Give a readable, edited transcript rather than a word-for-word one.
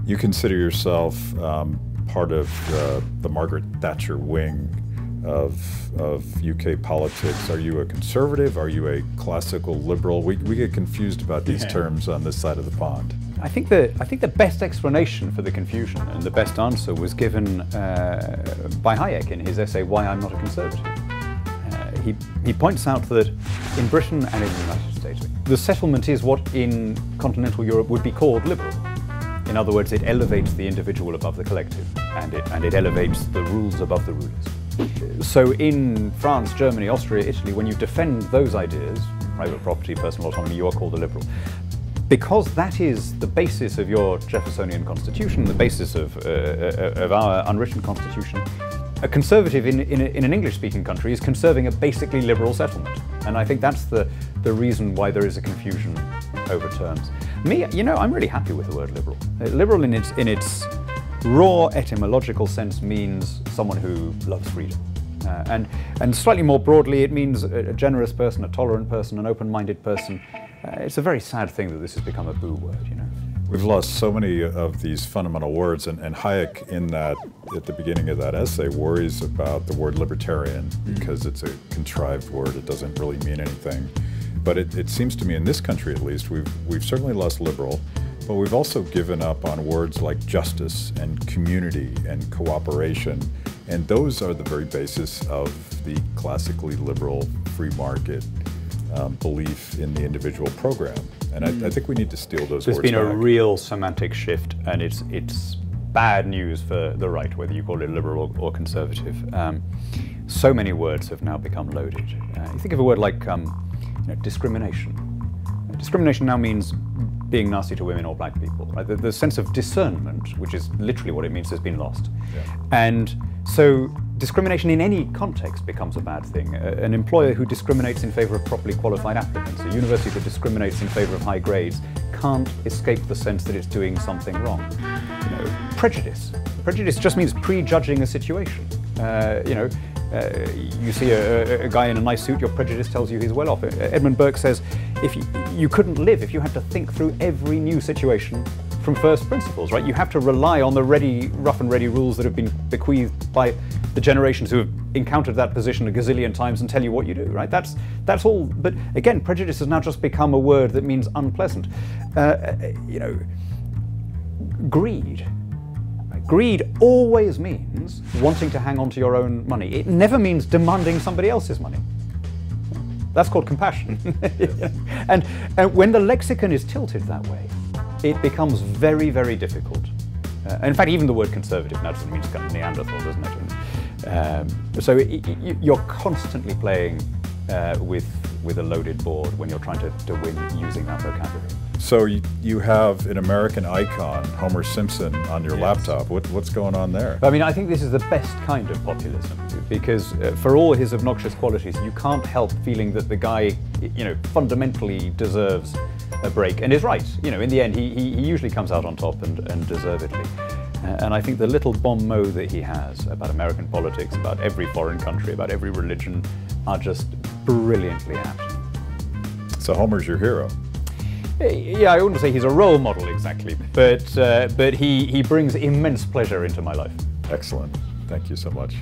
You consider yourself part of the Margaret Thatcher wing of UK politics. Are you a conservative? Are you a classical liberal? We get confused about these terms on this side of the pond. I think the best explanation for the confusion and the best answer was given by Hayek in his essay, Why I'm Not a Conservative. He points out that in Britain and in the United States, the settlement is what in continental Europe would be called liberal. In other words, it elevates the individual above the collective, and it elevates the rules above the rulers. So in France, Germany, Austria, Italy, when you defend those ideas, private property, personal autonomy, you are called a liberal. Because that is the basis of your Jeffersonian constitution, the basis of our unwritten constitution, a conservative in an English-speaking country is conserving a basically liberal settlement. And I think that's the reason why there is a confusion over terms. Me, I'm really happy with the word liberal. Liberal in its raw etymological sense means someone who loves freedom. And slightly more broadly, it means a generous person, a tolerant person, an open-minded person. It's a very sad thing that this has become a boo word, We've lost so many of these fundamental words, and Hayek, at the beginning of that essay, worries about the word libertarian because it's a contrived word. It doesn't really mean anything. But it seems to me, in this country at least, we've certainly lost liberal, but we've also given up on words like justice and community and cooperation, and those are the very basis of the classically liberal free market belief in the individual program. And I think we need to steal those words back. There's been a real semantic shift, and it's bad news for the right, whether you call it liberal or conservative. So many words have now become loaded. You think of a word like discrimination. Discrimination now means being nasty to women or black people. Right? The sense of discernment, which is literally what it means, has been lost. Yeah. And so discrimination in any context becomes a bad thing. An employer who discriminates in favor of properly qualified applicants, a university that discriminates in favor of high grades, can't escape the sense that it's doing something wrong. Prejudice. Prejudice just means prejudging a situation. You see a guy in a nice suit, your prejudice tells you he's well off. Edmund Burke says, if you couldn't live if you had to think through every new situation from first principles, right? You have to rely on the rough and ready rules that have been bequeathed by the generations who have encountered that position a gazillion times and tell you what you do, right? That's all. But again, prejudice has now just become a word that means unpleasant. Greed. Greed always means wanting to hang on to your own money. It never means demanding somebody else's money. That's called compassion. And when the lexicon is tilted that way, it becomes very, very difficult. In fact, even the word conservative now doesn't mean it's kind of Neanderthal, doesn't it? So you're constantly playing with a loaded board when you're trying to win using that vocabulary. So you have an American icon, Homer Simpson, on your laptop. What's going on there? I mean, I think this is the best kind of populism because for all his obnoxious qualities, you can't help feeling that the guy, fundamentally deserves a break and is right. In the end, he usually comes out on top and deservedly. And I think the little bon mot that he has about American politics, about every foreign country, about every religion, are just brilliantly apt. So Homer's your hero. Yeah, I wouldn't say he's a role model exactly, but he brings immense pleasure into my life. Excellent. Thank you so much.